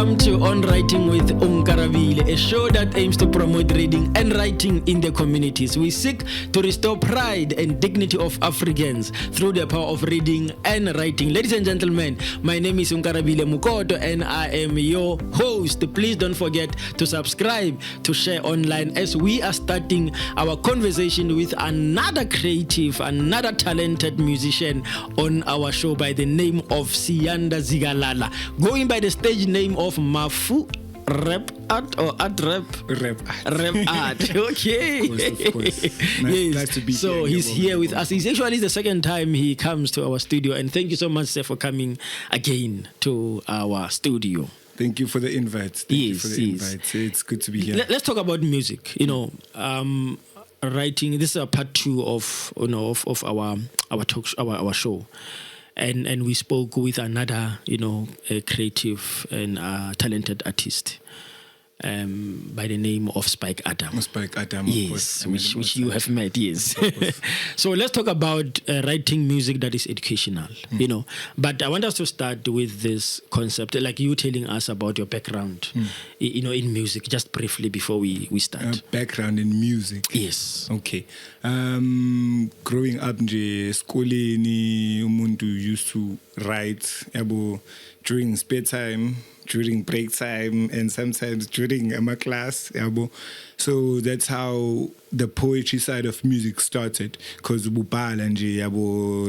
Welcome to Onwriting with Onkarabile, a show that aims to promote reading and writing in the communities. We seek to restore pride and dignity of Africans through the power of reading and writing. Ladies and gentlemen, my name is Onkarabile Mokoto and I am your host. Please don't forget to subscribe, to share online as we are starting our conversation with another creative, another talented musician on our show by the name of Siyanda Zikalala, going by the stage name of Mafu Rap Art or Art Rap? Rap Art. Okay. Of course. Nice to be here. So he's here with us. It's actually the second time he comes to our studio, and thank you so much, sir, for coming again to our studio. Thank you for the invite. Thank you for the invite. It's good to be here. Let's talk about music. You know, writing. This is a part two of our show. And we spoke with another, a creative and talented artist by the name of Spike Adam. Spike Adam, yes, which you have met, yes. So let's talk about writing music that is educational, But I want us to start with this concept, like you telling us about your background, in music, just briefly before we start. Background in music? Yes. Okay. Growing up, skoleni, umuntu used to write during spare time, during break time, and sometimes during my class. So that's how the poetry side of music started. Because ubhala nje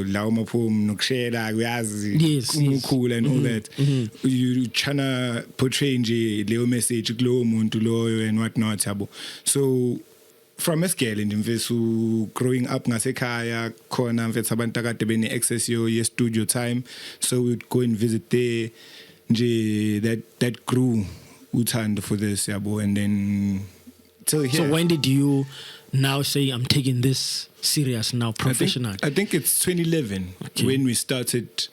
lawo mapoem nokushela kuyazi cool and all that. You tryna portray nje leyo message kulowo muntu loyo and whatnot. So from esigele nje mfethu growing up ngasekhaya khona mfethu abantu akade bene access ye studio time, so we'd go and visit there nje. That grew uthando for this, and then till here. So when did you now say I'm taking this serious now, professional? I think it's 2011 when we started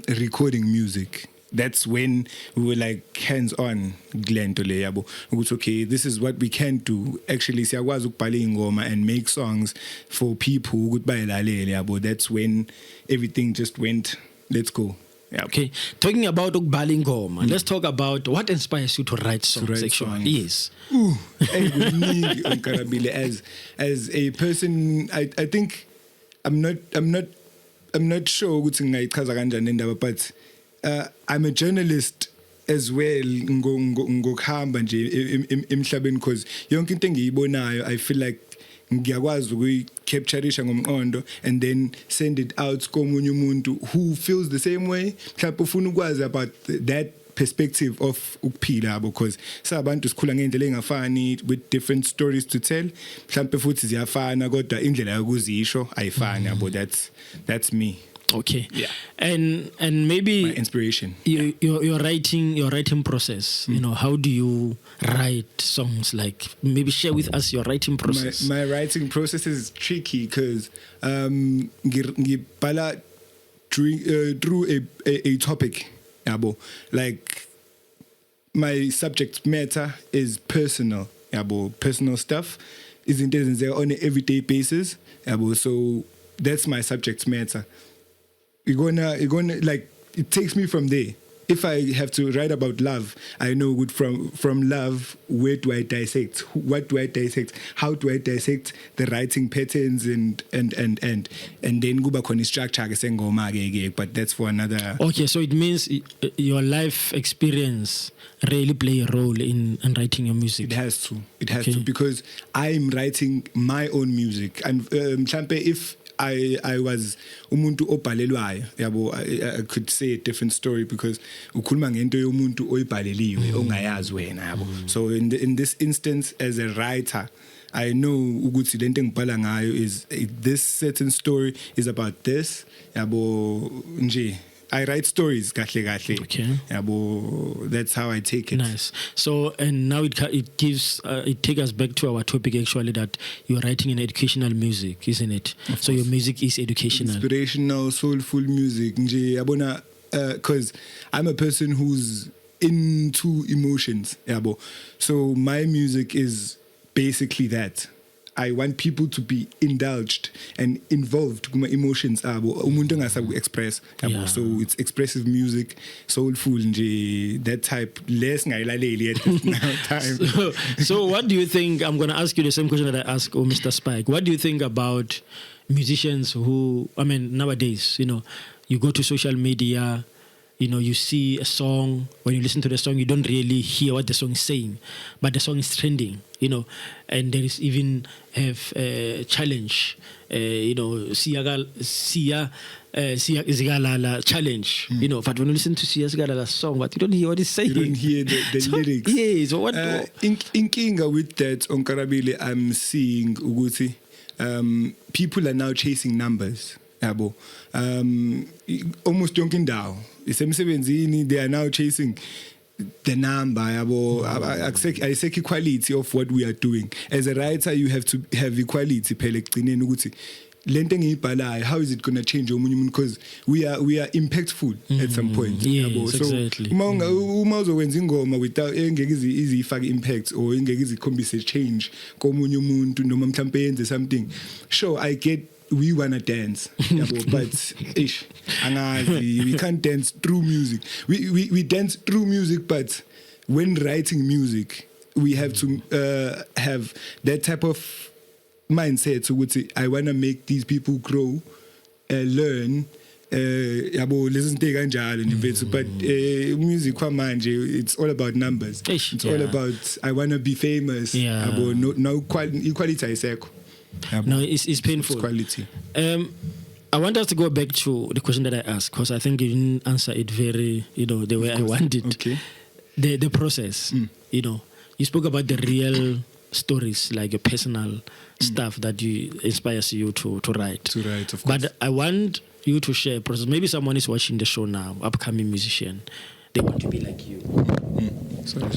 recording music. That's when we were like hands-on, okay, this is what we can do. Actually, siyakwazi ukubhala ingoma and make songs for people ukuthi bayilalele. That's when everything just went, let's go. Yeah. Okay, talking about ukubhala ingoma, let's talk about what inspires you to write songs. Yes. Onkarabile, as a person, I think I'm not sure ukuthi ngayichaza kanjani indaba, but I'm a journalist as well ngokuhamba nje emhlabeni, because yonke into engiyibonayo I feel like ngiyakwazi ukuyicaptureisha ngomqondo and then send it out komunye umuntu who feels the same way, mhlawumbe ufuna ukwazi about that perspective of ukuphila, because sabantu sikhula ngendlela engafani with different stories to tell, mhlawumbe futhi ziyafana kodwa indlela yokuzisho ayifani. That's me. Okay. Yeah. And maybe my inspiration. Your writing process. How do you write songs? Like, maybe share with us your writing process. My writing process is tricky because ngibhala through a topic. Like, my subject matter is personal. Personal stuff isn't there on an everyday basis. So that's my subject matter. You're gonna like, it takes me from there. If I have to write about love, I know from love, where do I dissect? What do I dissect? How do I dissect the writing patterns and then go back on the structure, but that's for another. Okay, so it means your life experience really play a role in writing your music. It has to, because I'm writing my own music. And if I was umuntu obhalelwayo, I could say a different story, because ukhuluma ngento yomuntu oyibhaleliwe ongayazi wena. So in this instance, as a writer, I know ukuthi lento engibhala ngayo is this certain story is about this. Nje I write stories kahle. Okay. That's how I take it. Nice. So, and now it takes us back to our topic, actually, that you're writing in educational music, isn't it? So your music is educational. Inspirational, soulful music. Because I'm a person who's into emotions. So my music is basically that. I want people to be indulged and involved kuma emotions abo umuntu engasaku express yabo. So it's expressive music, soulful nje, that type, less ngayilaleli at this time. So what do you think, I'm going to ask you the same question that I asked Mr. Spike. What do you think about musicians who, I mean, nowadays, you go to social media, you see a song, when you listen to the song, you don't really hear what the song is saying, but the song is trending, and there is even have a challenge, Siya Zikalala challenge, but when you listen to Siya Zikalala's song, but you don't hear what it's saying. You don't hear the lyrics. Yeah, so what? Inkinga with that, Onkarabile, I'm seeing ukuthi, people are now chasing numbers. Yabo. Almost yonke indawo isemsebenzini, they are now chasing the number. Yabo. Ayisekho equality of what we are doing. As a writer, you have to have equality phela ekugcineni ukuthi lento engiyibhalayo, how is it going to change omunye umuntu, because we are impactful at some point. Yes, yabo. So exactly. uma uzokwenza ingoma without engeke izifake impact or engeke izikhombise change komunye umuntu noma mhlawumbe yenze something, sure, I get we wanna dance, but angazi, we can't dance through music. We dance through music, but when writing music, we have to have that type of mindset. So I wanna make these people grow, learn. Listen to kanjalo, but music kwamanje, it's all about numbers. It's all about I wanna be famous. No equality isekho. No, it's painful. It's quality. I want us to go back to the question that I asked, because I think you didn't answer it very, the way I wanted. Okay. The process, you spoke about the real stories, like your personal stuff that inspires you to write. To write, of course. But I want you to share a process. Maybe someone is watching the show now, upcoming musician. They want to be like you. Sorry.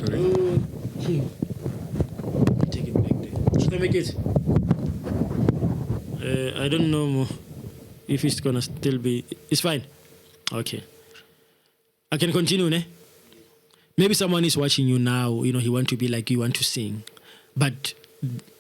Take it back there. Should I make it? I don't know if it's gonna still be. It's fine. Okay. I can continue, ne? Maybe someone is watching you now. He want to be like you, want to sing, but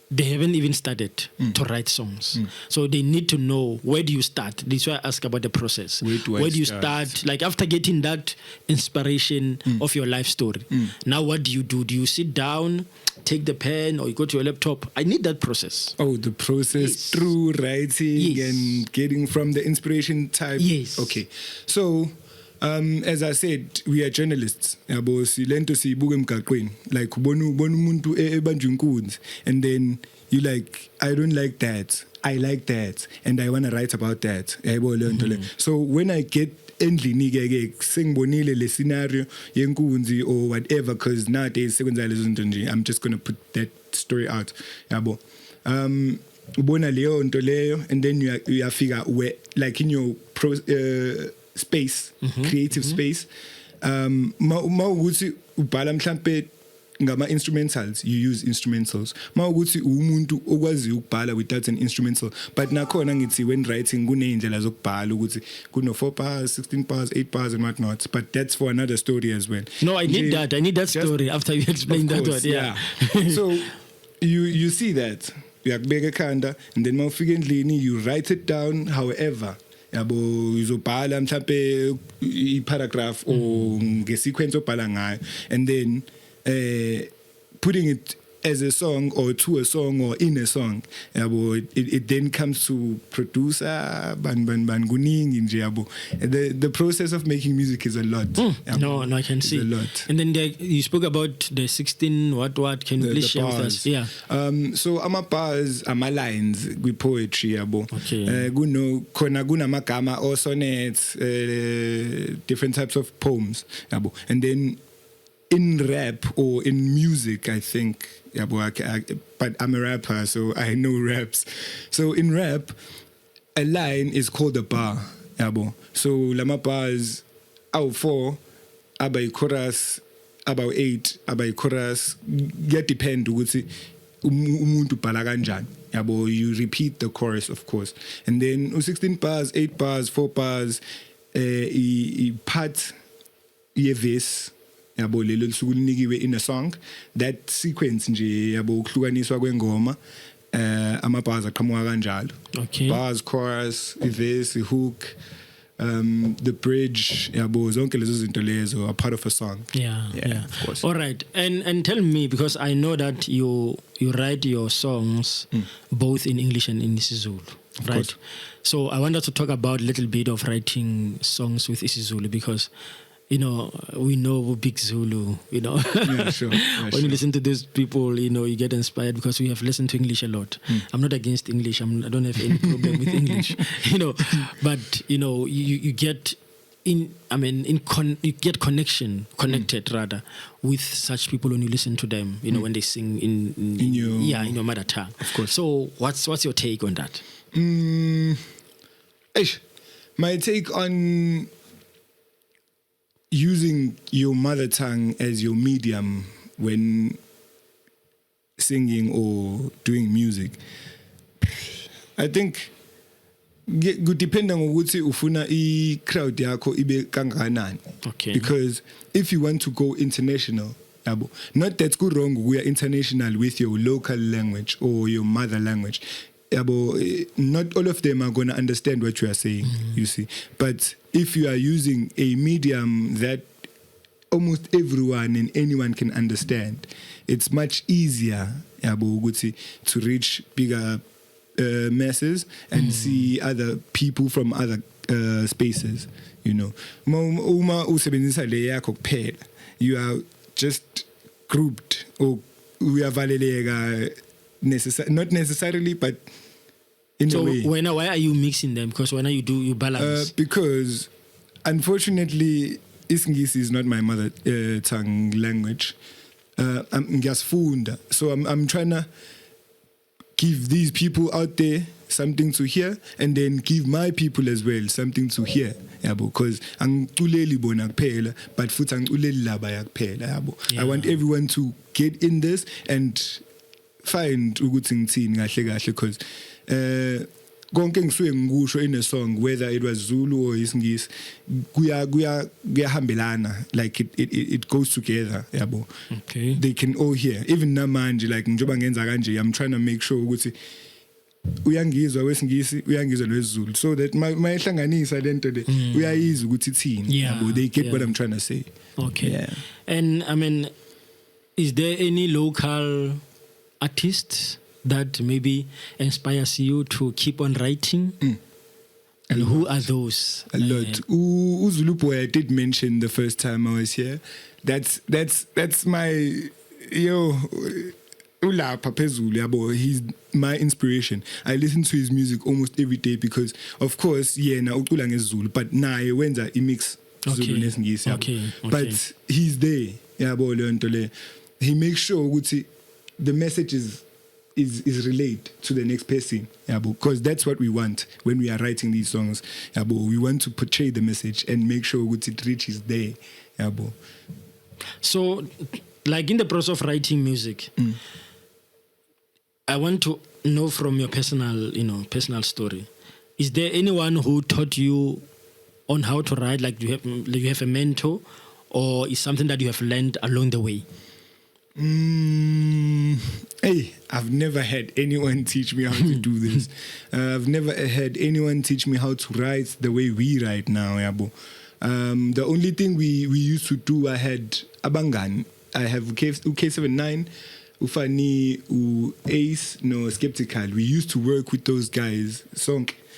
they haven't even started to write songs. So they need to know, where do you start? This is why I ask about the process. Where do you start? Like after getting that inspiration of your life story, now what do you do? Do you sit down, take the pen, or you go to your laptop? I need that process. Oh, the process through writing and getting from the inspiration type. Yes. Okay. So, as I said, we are journalists. Yabo silento sibuke emgaqweni. Like ubona umuntu ebanjwe inkunzi, and then you like, I don't like that. I like that, and I want to write about that. Yabo lento le. So when I get endlini ke sengibonile le scenario yenkunzi or whatever, because nowadays sekwenza lezo zinto nje, I'm just going to put that story out. Yabo. Ubona leyo nto leyo, and then you figure where, like in your space, creative space. Mawukuthi ubhala mhlambe ngama instrumentals, you use instrumentals. Mawukuthi umuntu okwazi ukubhala without an instrumental, but nakhona ngithi when writing kuneyindlela zokubhala ukuthi kuno 4 bars, 16 bars, 8 bars and whatnot, but that's for another story as well. No, I need that story after you explain that one. Yeah. So you see that uyakubeka ekhanda, and then mawufika endlini you write it down. However, yabo uzobhala mhlambe i-paragraph or ngesequence obhala ngayo, and then putting it as a song or to a song or in a song. Yabo, it then comes to producer ban kuningi nje yabo. The process of making music is a lot. No, I can see. A lot. And then you spoke about the 16 what can you please share with us? Yeah. So ama bars, ama lines with poetry yabo. Okay. Kunamagama or sonnets, different types of poems yabo. And then in rap or in music, I think, but I'm a rapper, so I know raps. So in rap, a line is called a bar. So lama bars, out 4, about chorus, about 8, about chorus, get depend ukuthi umuntu bhala kanjani. You repeat the chorus, of course. And then 16 bars, 8 bars, 4 bars, part verse. Yabo lelo lisuku linikiwe in a song, that sequence nje yabo ukuhlukaniswa kwengoma ama-bars aqhamuka kanjalo. Okay. Bars, chorus, verse, hook, the bridge, yabo, zonke lezo zinto lezo are part of a song. Yeah. Of course. All right, and tell me, because I know that you write your songs both in English and in isiZulu, right? Course. So I wanted to talk about a little bit of writing songs with isiZulu, because we know Big Zulu, Yeah, sure. When you listen to those people, you get inspired, because we have listened to English a lot. I'm not against English. I don't have any problem with English, but you get you get connected rather with such people when you listen to them, when they sing in your mother tongue. Of course. So what's your take on that? My take on using your mother tongue as your medium when singing or doing music, I think kudependa ngokuthi ufuna i-crowd yakho ibe kangakanani. Okay. Because if you want to go international, not that's good wrong, we are international with your local language or your mother language. Not all of them are going to understand what you are saying, you see. But if you are using a medium that almost everyone and anyone can understand, it's much easier to reach bigger masses and see other people from other spaces, Uma usebenzisa le yakho kuphela, you are just grouped, or uyavaleleka, not necessarily, but in a way. Why are you mixing them? Because when you balance? Because unfortunately, Isingisi is not my mother tongue language. I'm ngiyasifunda, so I'm trying to give these people out there something to hear, and then give my people as well something to hear, because angiculeli bona kuphela, but futhi angiculeli laba kuphela, I want everyone to get in this and find ukuthi ngithini kahle kahle, because konke ngisuke ngikusho in a song, whether it was Zulu or Isingisi, kuyahambelana, like it goes together, Okay. They can all hear. Even namanje, like njoba ngenza kanje, I'm trying to make sure ukuthi uyangizwa weSingisi, uyangizwa lwesiZulu, so that mayihlanganisa lento le uyayizwa ukuthi ithini, they get what I'm trying to say. Okay. Yeah. And is there any local artists that maybe inspires you to keep on writing? And who are those? A lot. Uzulu boy, I did mention the first time I was here. That's my ulapha phezulu yabo. He's my inspiration. I listen to his music almost every day because, of course, yena ucula ngesiZulu, but naye wenza imix Zulu nesingisi. Okay. But he's there. Yabo le nto le. He makes sure ukuthi the message is relayed to the next person, because that's what we want when we are writing these songs. We want to portray the message and make sure it reaches there. So, like in the process of writing music, I want to know from your personal story. Is there anyone who taught you on how to write? Like you have a mentor, or is something that you have learned along the way? I've never had anyone teach me how to do this. I've never had anyone teach me how to write the way we write now, the only thing we used to do, I had Abangan. I have K79, Ufani, Ace, Skeptical. We used to work with those guys.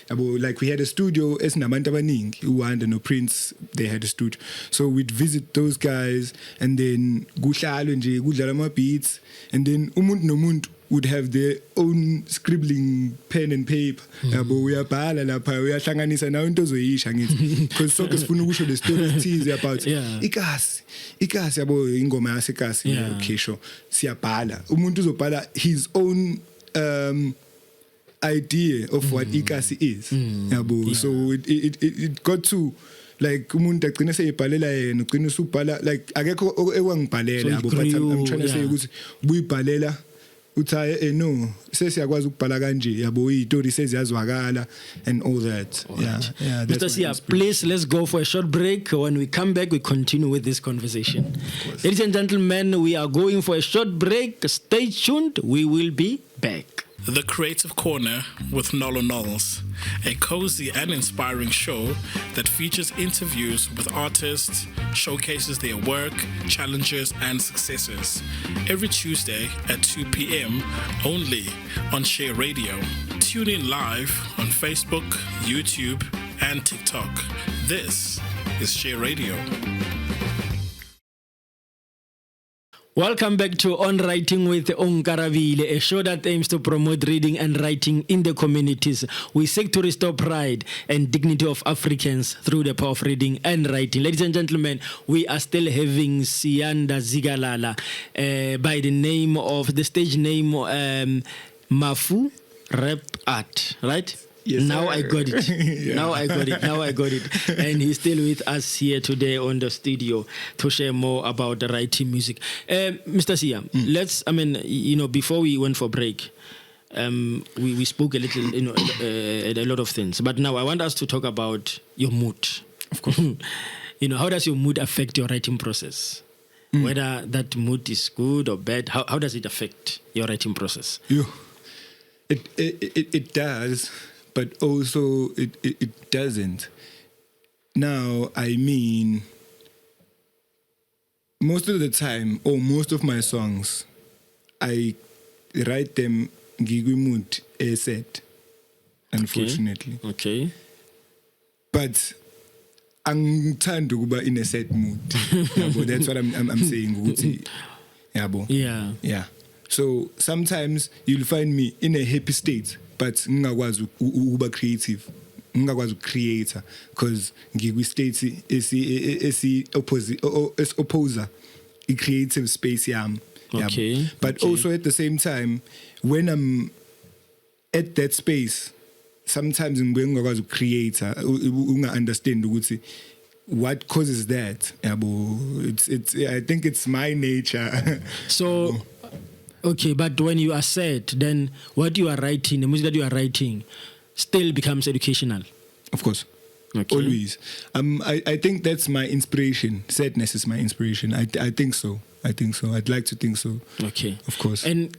Like we had a studio, Esnabantu abaningi, Uwanda no Prince, they had a studio. So we'd visit those guys, and then kuhlalwe nje kudlala ama beats, and then umuntu nomuntu would have their own scribbling pen and paper. Uyabhala lapha, uyahlanganisa nawe into ozoyisha ngithi, because sonke sifuna ukusho the story thize about ikasi yabo ingoma yasekasi. Okay, sure, siyabhala, umuntu uzobhala his own idea of what ikasi is. So it got to like umuntu agcina seyibhalela yena, ugcina usubhala like akekho ekwangibhalela, but I'm trying to say ukuthi buyibhalela uthi no sesiyakwazi ukubhala kanje, izitori seziyazwakala and all that. Right. Mr. Sia, please let's go for a short break. When we come back, we continue with this conversation. Ladies and gentlemen, we are going for a short break. Stay tuned. We will be back. The Creative Corner with Nolu, a cozy and inspiring show that features interviews with artists, showcases their work, challenges, and successes. Every Tuesday at 2 p.m. only on Share Radio. Tune in live on Facebook, YouTube, and TikTok. This is Share Radio. Welcome back to Onwriting with Onkarabile, a show that aims to promote reading and writing in the communities. We seek to restore pride and dignity of Africans through the power of reading and writing. Ladies and gentlemen, we are still having Siyanda Zikalala by the name of the stage name Mafu Rap Art, right? Yes, now sir. I got it. Yeah. Now I got it. And he's still with us here today on the studio to share more about the writing music. Mr. Sia, before we went for break, we spoke a little, a lot of things. But now I want us to talk about your mood. Of course. How does your mood affect your writing process? Whether that mood is good or bad, how does it affect your writing process? It does. But also it doesn't. Now, I mean, most of the time, or most of my songs, I write them ngikwi-mood eset, unfortunately. Okay. But angithandi ukuba in a sad mood. Yabo, that's what I'm saying. Ukuthi, yabo. Yeah. So sometimes you'll find me in a happy state, but ngingakwazi ukuba creative, ngingakwazi ukcreator, because ngikwi-state opposer i-creative space yami. Okay. But also at the same time, when I'm at that space, sometimes ngingakwazi ukcreator, unga-understand ukuthi what causes that. It's I think it's my nature. So okay, but when you are sad, then what you are writing, the music that you are writing, still becomes educational. Of course. Okay. Always. I think that's my inspiration. Sadness is my inspiration. I think so. I'd like to think so. Okay. Of course. And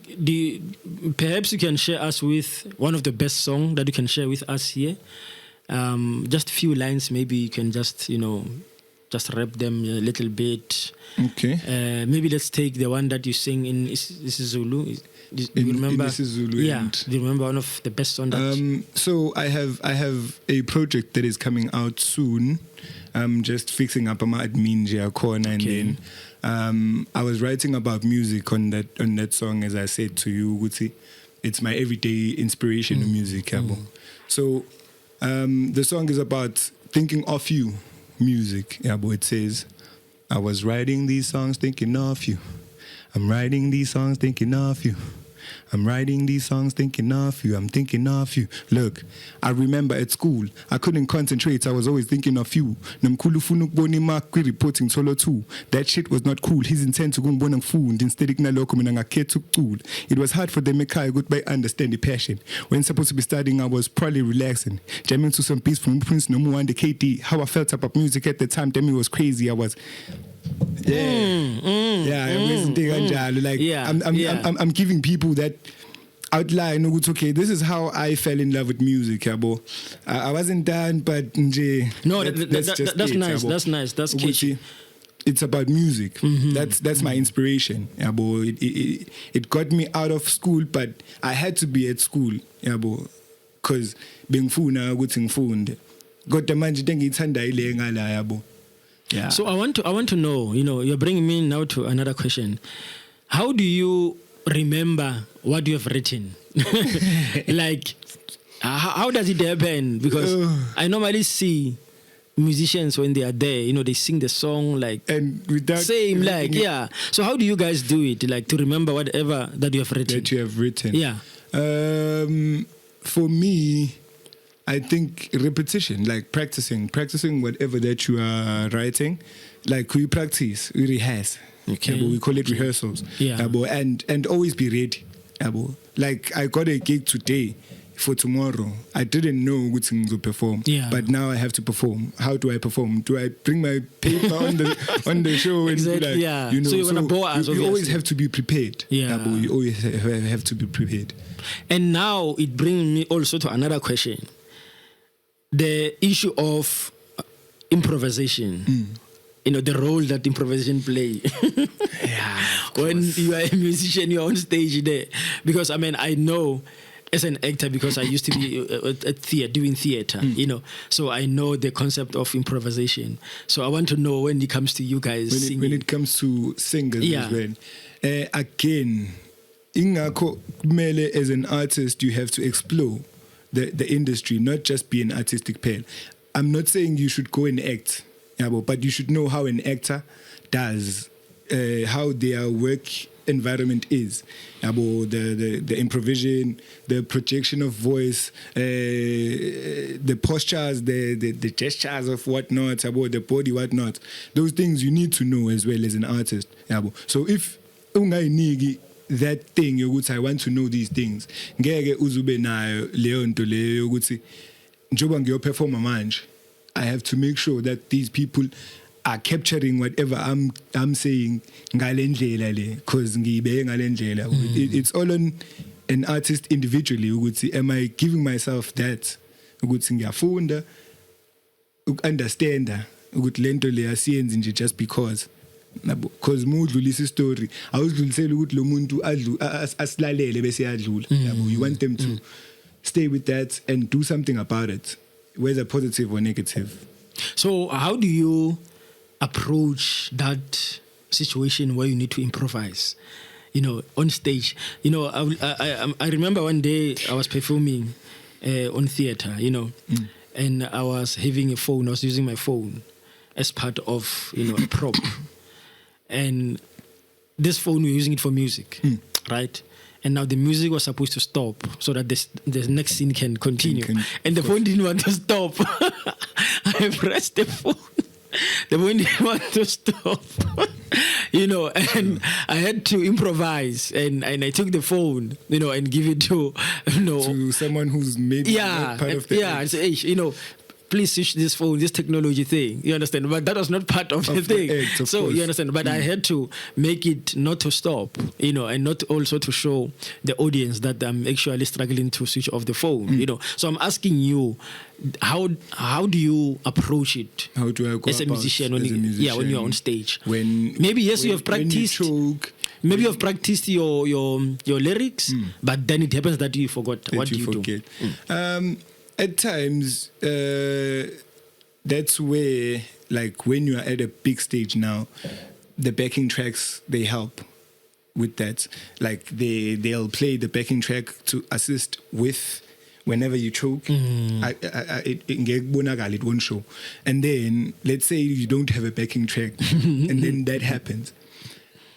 perhaps you can share us with one of the best songs that you can share with us here. Just a few lines, maybe you can just rap them a little bit. Okay. Maybe let's take the one that you sing in isiZulu. Do you remember? In isiZulu. Yeah. Do you remember one of the best songs? So I have a project that is coming out soon. I'm just fixing up my admin corner, and then I was writing about music on that song. As I said to you, Guti, it's my everyday inspiration of music. So the song is about thinking of you. Music, it says, I was writing these songs thinking of you. I'm writing these songs thinking of you. I'm writing these songs thinking of you. I'm thinking of you. Look, I remember at school, I couldn't concentrate. I was always thinking of you. Namkhulu ufuna ukubona imark reporting solo 2. That shit was not cool. His intent to go ngibona ngifunda instead kunalokho mina ngakhetha ukucula. It was hard for them ekhaya ukuthi they understand the passion. When supposed to be studying, I was probably relaxing, jamming to some beats from Prince Nomu the KD. How I felt about music at the time, damn, it was crazy. I was I'm giving people that outline. Okay, this is how I fell in love with music. I wasn't done, but no, that's nice. That's nice. That's catchy. It's about music. That's my inspiration. It got me out of school, but I had to be at school. Because bengifuna ukuthi ngifunde. Kodwa manje ngithanda ile ngala yabo. Yeah. So I want to know, you're bringing me now to another question. How do you remember what you have written? Like, how does it happen? Because I normally see musicians when they are there, they sing the song and without yeah. So how do you guys do it? Like to remember whatever that you have written? That you have written. Yeah. For me, I think repetition, like practicing whatever that you are writing. Like we practice, we rehearse. Okay. We call it rehearsals. Yeah. And always be ready. Like I got a gig today. for tomorrow. I didn't know ukuthi ngizoperform, but now I have to perform. How do I perform? Do I bring my paper on the show? Exactly, and yeah. You know, so you're gonna bore us. You always have to be prepared. Yeah, you always have to be prepared. And now it brings me also to another question: the issue of improvisation. You know, the role that improvisation play. When you are a musician, you're on stage there. Because, I mean, I know as an actor, because I used to be doing theater, you know, so I know the concept of improvisation. So I want to know when it comes to you guys singing. When it comes to singers as well. Again, ingakho kumele as an artist, you have to explore the industry, not just be an artistic pen. I'm not saying you should go and act. But you should know how an actor does, how their work environment is. The improvisation, the projection of voice, the postures, the gestures of whatnot, about the body, whatnot. Those things you need to know as well as an artist. So if ungayiniki that thing yokuthi I want to know these things, ngeke uzube nayo leyo nto leyo yokuthi njoba ngiyoperforma manje, I have to make sure that these people are capturing whatever I'm saying ngalendlela le, because ngiyibeke ngalendlela. It's all on an artist individually ukuthi am I giving myself that ukuthi ngiyafunda ukunderstanda ukuthi lento le asiyenzi nje just because because mudlulisa story awudluliseli ukuthi lo muntu asilalele bese yadlula. You want them to stay with that and do something about it, whether positive or negative. So how do you approach that situation where you need to improvise, you know, on stage? You know, I remember one day I was performing on theater, you know, and I was having a phone. I was using my phone as part of, you know, a prop. And this phone, we're using it for music, right? And now the music was supposed to stop so that the next scene can continue. And the phone didn't want to stop. I pressed the phone. The phone didn't want to stop. You know, and I had to improvise. And I took the phone, you know, and give it to, you know, to someone who's maybe not part of the and say, hey, you know, please switch this phone, this technology thing. You understand? But that was not part of the thing. So course. You understand? But I had to make it not to stop, you know, and not also to show the audience that I'm actually struggling to switch off the phone, you know. So I'm asking you, how do you approach it? How do I go as a musician when you're on stage? When you have practiced. Maybe you have practiced your lyrics, but then it happens that you forgot. What do you do? At times, that's where, like, when you are at a big stage now, the backing tracks, they help with that. Like, they'll play the backing track to assist with whenever you choke. It won't show. And then, let's say you don't have a backing track, and then that happens.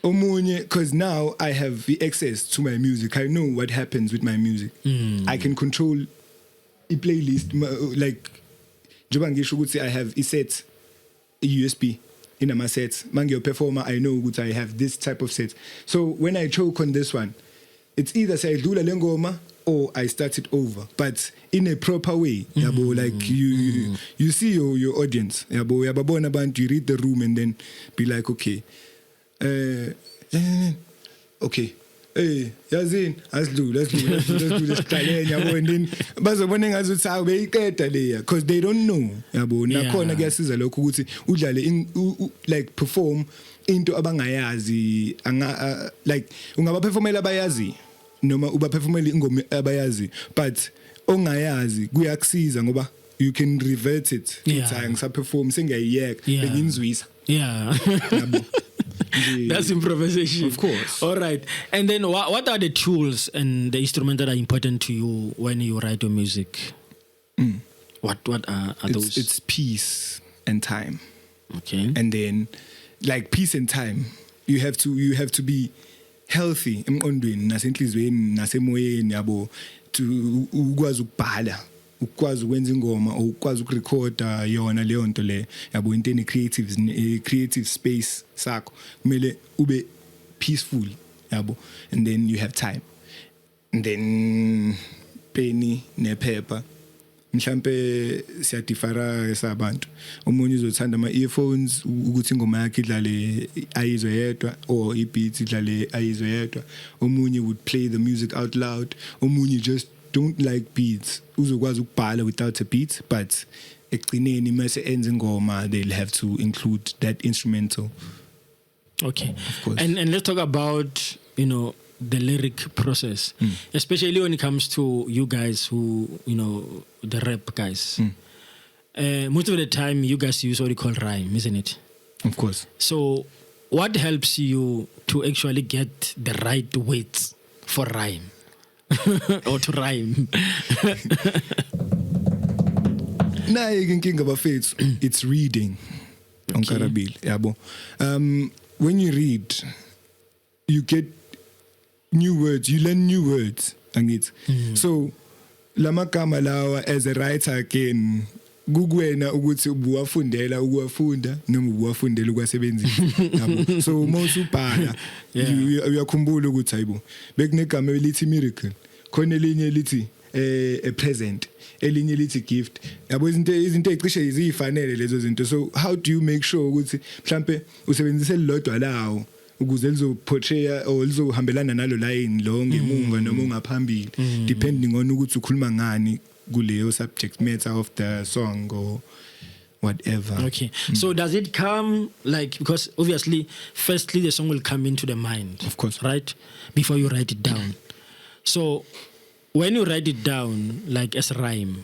Because now I have the access to my music. I know what happens with my music. I can control a playlist, like I have a set, a USB in my sets. Mangio performer, I know that I have this type of set. So when I choke on this one, it's either say Lula Lengoma or I start it over, but in a proper way. Like you see your audience. You read the room and then be like, okay, okay. Hey, yazini let's do this yabo, and then bazobona ngazuthi awubeyiqeda leya because they don't know yabo. Nakhona kuyasiza lokho ukuthi udlale like perform into abangayazi, like ungaba performela abayazi noma uba performela ingoma abayazi, but ongayazi kuyakusiza ngoba you can revert it. Ngisa perform sengiyayeka bengizwisa. That's improvisation. Of course. All right. And then what are the tools and the instruments that are important to you when you write your music? What are those? It's peace and time. Okay. And then, like, peace and time, you have to be healthy emqondweni nasenhlizweni nasemoyeni yabo to ukwazi ukubhala, ukwazi ukwenza ingoma, or ukwazi ukurecorda yona leyo nto le yabo into ene creative space sakho kumele ube peaceful yabo, and then you have time, and then ipeni nephepha mhlambe siyadifara esabantu umunye uzothanda ama earphones ukuthi ingoma yakhe idlale ayizwe yedwa or ibeats idlale ayizwe yedwa umunye would play the music out loud umunye just don't like beats uzokwazi ukubhala without a beat but ekugcineni mase enza ingoma they'll have to include that instrumental. Okay. Of course. And let's talk about, the lyric process, especially when it comes to you guys who, the rap guys. Most of the time, you guys use what you call rhyme, isn't it? Of course. So, what helps you to actually get the right words for rhyme or to rhyme? Nah, inkinga bafethu, it's reading. Onkarabile, yabo. When you read, you get new words, you learn new words, angithi. So lamagama lawa as a writer again kukwena ukuthi ubuwafundela ukuwafunda noma ubuwafundela ukwasebenzisa yabo. So mose ubhala uyakhumbula ukuthi hayibo bekunegama elithi miracle khona elinye lithi a present elinye lithi gift yabo izinto ezicishe izifanele lezo zinto. So how do you make sure ukuthi mhlambe usebenzise elilodwa lawo ukuze lizoportray or lizohambelana nalo line lo ngemunga noma ungaphambili depending on ukuthi ukhuluma ngani kuleyo subject matter of the song or whatever. Okay. So does it come because obviously firstly the song will come into the mind, of course, right, before you write it down. So when you write it down as rhyme,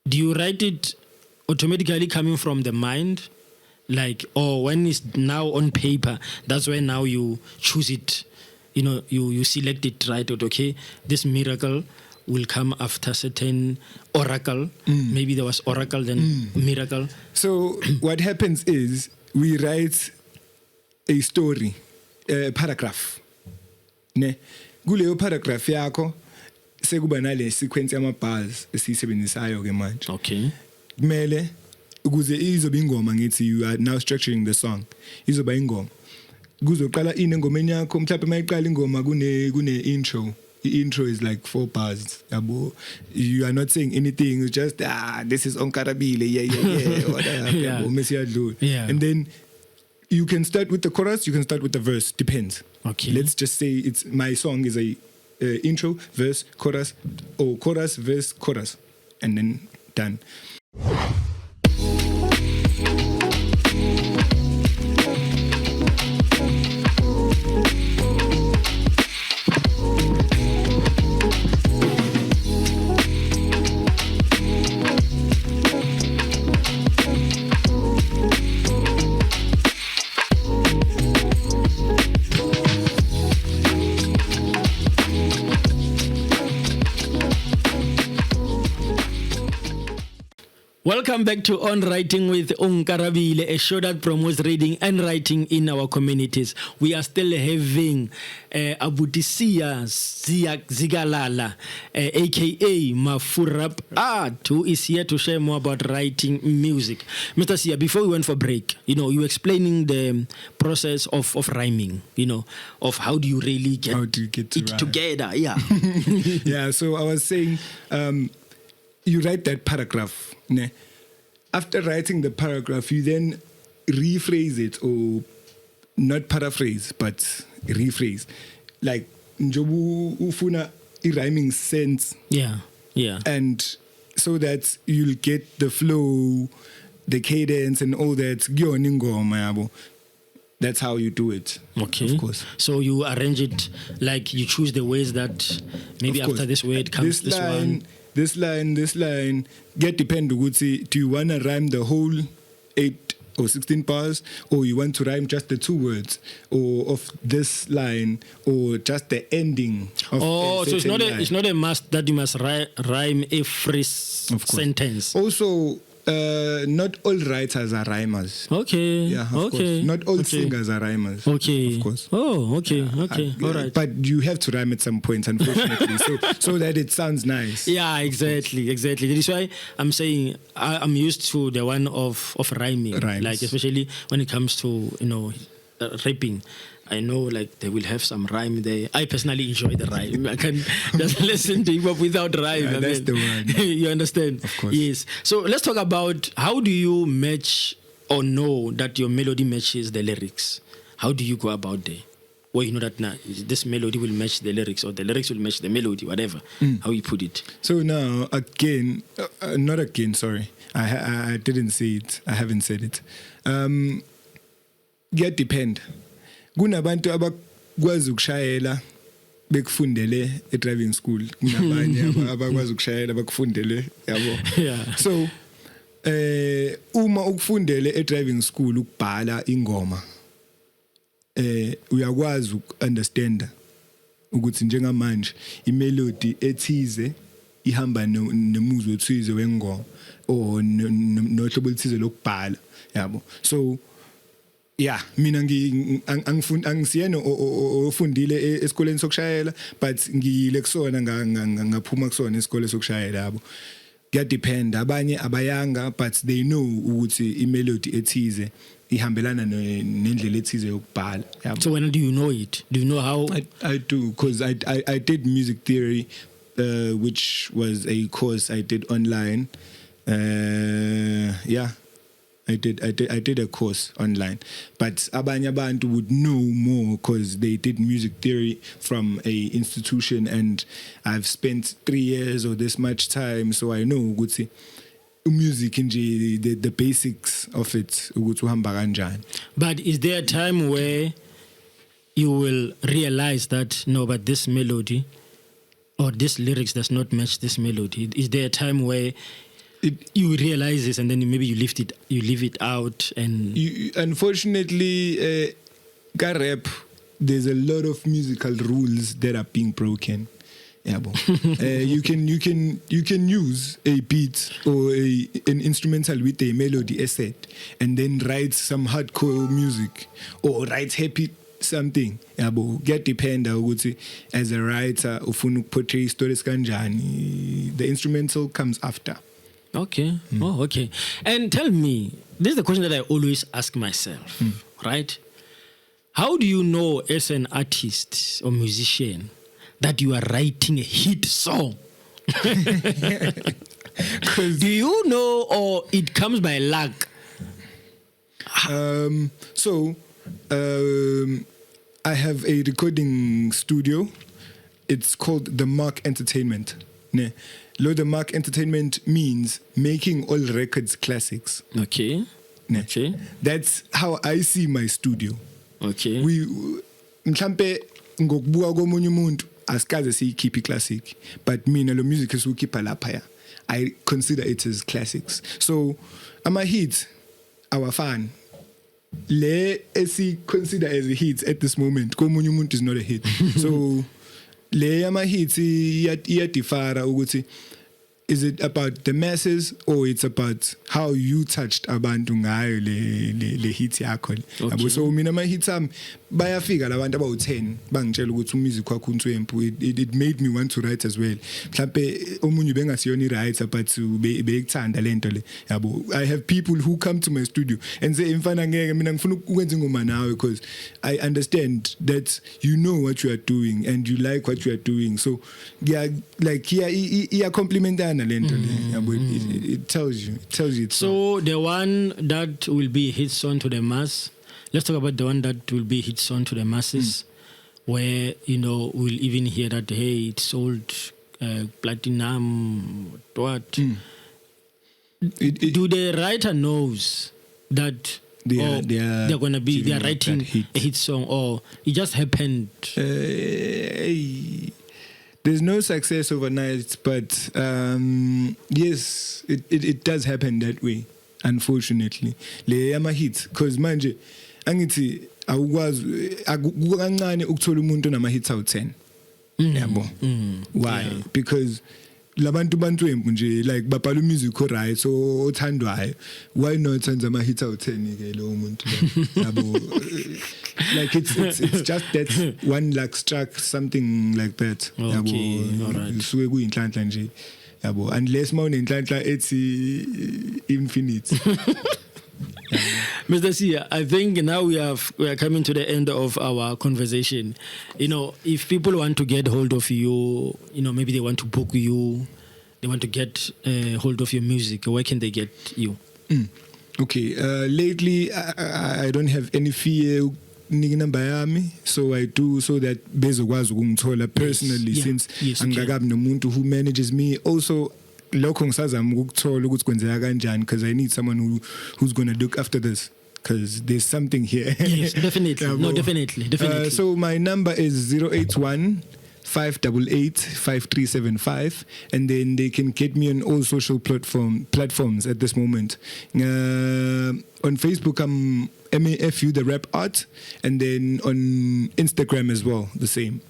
do you write it automatically coming from the mind? Or when it's now on paper, that's when now you choose it, you select it, right? Okay, this miracle will come after certain oracle. Maybe there was oracle, then miracle. So what happens is we write a story, a paragraph. Ne, kuleyo paragraph yakho sekuba nale sequence yama-bars esiyisebenzisayo ke manje. Okay. Kumele ukuze izoba ingoma ngithi you are now structuring the song izoba ingoma kuzoqala ingomeni yakho mhlawumbe mayiqala ingoma kune intro. The intro is like 4 bars yabo. You are not saying anything, you just this is Onkarabile yeah. And then you can start with the chorus, you can start with the verse, depends. Okay, let's just say it's my song is a intro, verse, chorus, or chorus, verse, chorus, and then done. Welcome back to Onwriting with Onkarabile, a show that promotes reading and writing in our communities. We are still having Abutisia Zikalala, aka Mafurap Art, who is here to share more about writing music. Mr. Sia, before we went for break, you were explaining the process of rhyming, of how do you really get it rhyme together. Yeah. Yeah, so I was saying, you write that paragraph. Ne? After writing the paragraph, you then rephrase it, or not paraphrase, but rephrase. Like, njobu ufuna rhyming sense. Yeah. And so that you'll get the flow, the cadence, and all that. That's how you do it. Okay. Of course. So you arrange it you choose the ways that maybe after this word comes this one. This line, depend do you want to rhyme the whole 8 or 16 bars, or you want to rhyme just the 2 words or of this line, or just the ending of so it's not a must that you must rhyme every sentence. Also, not all writers are rhymers. Okay. Yeah, of course. Not all singers are rhymers. Okay. Of course. Oh, okay. Okay. All right. But you have to rhyme at some point, unfortunately, so that it sounds nice. Yeah, exactly. That is why I'm saying I'm used to the one of rhyming, Rhymes. especially when it comes to rapping. I know like they will have some rhyme there. I personally enjoy the rhyme. I can just listen to hip hop without rhyme. Yeah, that's the one. You understand? Of course. Yes. So let's talk about how do you match or know that your melody matches the lyrics? How do you go about there? Well, you know that now this melody will match the lyrics or the lyrics will match the melody, whatever, how you put it. So now, again, not again, sorry. I didn't say it. I haven't said it. Depend. Kunabantu abakwazi ukushayela bekufundele e-driving school. Kunabanye abakwazi ukushayela bakufundele, yabo. Yeah. So, uma ukufundele e-driving school ukubhala ingoma, uyakwazi ukunderstanda ukuthi njengamanje imelody ethize ihamba nomuzwa othize wengoma or nohlobo oluthize lokubhala, yabo. So yeah, mina angisiyena ofundile esikoleni sokushayela, but ngiyile kusona ngaphuma kusona isikole sokushayela, yabo. Kuyadependa, abanye abayanga but they know ukuthi imelody ethize ihambelana nendlela ethize yokubhala. So when do you know it? Do you know how? I do, because I did music theory, which was a course I did online. Yeah, I did a course online, but abanye abantu would know more because they did music theory from a institution, and I've spent 3 years or this much time, so I know ukuthi music nje the basics of it ukuthi uhamba kanjani. But is there a time where you will realize that no, but this melody or this lyrics does not match this melody? Is there a time where you realize this and then maybe you leave it out? And unfortunately, rap, there's a lot of musical rules that are being broken. Yeah, you can use a beat or an instrumental with a melody asset and then write some hardcore music or write happy something. Yeah, get depend ukuthi as a writer ufuna portray stories kanjani. The instrumental comes after. Okay. Oh, okay. And tell me, this is the question that I always ask myself, right? How do you know as an artist or musician that you are writing a hit song? Do you know, or it comes by luck? I have a recording studio. It's called the Mark Entertainment. The Mark Entertainment means making all records classics. Okay. Okay. That's how I see my studio. Okay. Mhlampe ngokubuka komunye umuntu asikaze siyikhiphe classic, but mina lo music esiwukhipha lapha, I consider it as classics. So ama hits awafani. Le esi consider as a hit at this moment komunye umuntu is not a hit. So le ama hits iyadifara ukuthi is it about the masses or it's about how you touched abantu ngayo le hit yakho? Okay. So mina ama hits ami bayafika labantu abawu10 bangitshela ukuthi umusic wakho uNtswempu. It made me want to write as well. Mhlambe omunye bengasiyona i-writer but beyikuthanda lento le, yabo. I have people who come to my studio and say mfana ngeke mina ngifuna ukwenza ingoma nawe because I understand that you know what you are doing and you like what you are doing. So yeah, like yeah complementana lento le, yabo. It tells you it's so the one that will be a hit song to the mass. Let's talk about the one that will be hit song to the masses, where, you know, we'll even hear that, hey, it sold platinum, what? Do the writer knows that they are writing a hit song, or it just happened? There's no success overnight, but yes, it does happen that way, unfortunately. Le ama hits, because manje angithi awukwazi akukancane ukuthola umuntu onama hits awu10. Yabo. Why? Yeah. Because labantu bantswempu nje like babhala music alright, so othandwayo, why not senza ama hits awu10 ke lo muntu yabo? Like it's just that one like struck something like that. Okay, all right. Suke kuyinhlanhla nje. Yabo, unless mawunenhlanhla ethi infinite. Mr. Sia, I think now we are coming to the end of our conversation. If people want to get hold of you, maybe they want to book you, they want to get hold of your music, where can they get you? Okay, lately I don't have any fear. So I do so that bezokwazi ukungithola personally, since angikabi nomuntu who manages me. Also lokho ngisazama ukuthola ukuthi kwenzeka kanjani, because I need someone who's going to look after this, because there's something here. Yes, definitely. No, definitely. So my number is 081-588-5375, and then they can get me on all social platforms at this moment. On Facebook, I'm MAFU, the rap art, and then on Instagram as well, the same.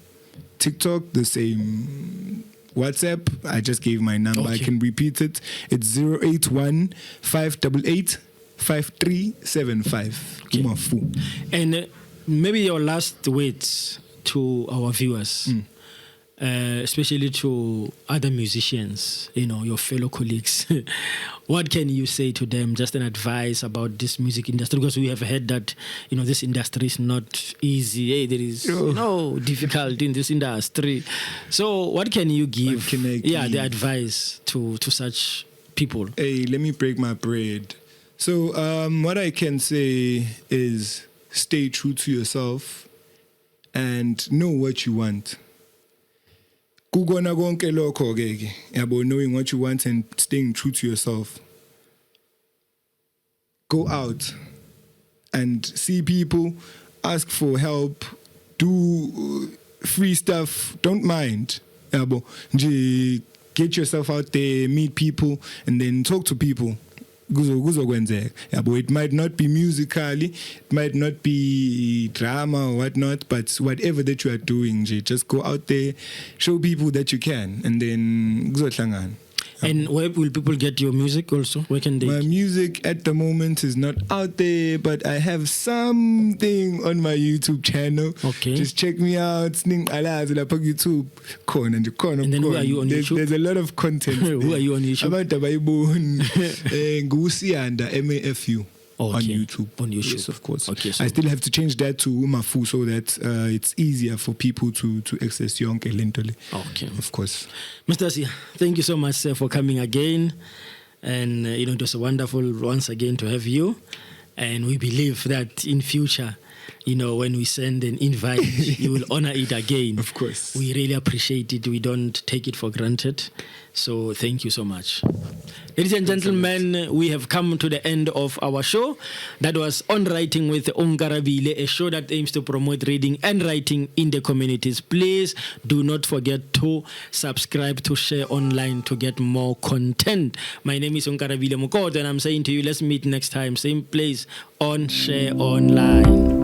TikTok, the same. WhatsApp, I just gave my number. Okay. I can repeat it. It's 081-588-5375. Okay. And maybe your last words to our viewers, especially to other musicians, your fellow colleagues. What can you say to them? Just an advice about this music industry, because we have heard that this industry is not easy. Hey, there is difficulty in this industry. So what can you give? The advice to such people. Hey, let me break my bread. So what I can say is stay true to yourself and know what you want. Knowing what you want and staying true to yourself. Go out and see people, ask for help, do free stuff, don't mind. Get yourself out there, meet people, and then talk to people. It might not be musically, it might not be drama or whatnot, but whatever that you are doing, just go out there, show people that you can, and then. And where will people get your music also? Where can they? My music at the moment is not out there, but I have something on my YouTube channel. Okay. Just check me out. YouTube. And then who are you on YouTube? There's a lot of content. Who are you on YouTube? Siyanda MAFU. Okay. On YouTube. On YouTube. Yes, of course. Okay, so I still have to change that to Umafu so that it's easier for people to access Yonke Lentole. Okay. Of course. Mr. Sia, thank you so much, sir, for coming again. And, it was wonderful once again to have you. And we believe that in future, when we send an invite, you will honor it again. Of course. We really appreciate it. We don't take it for granted. So thank you so much. Ladies and gentlemen, we have come to the end of our show. That was Onwriting with Onkarabile, a show that aims to promote reading and writing in the communities. Please do not forget to subscribe, to share online to get more content. My name is Onkarabile Mokoto, and I'm saying to you, let's meet next time, same place on Share Online.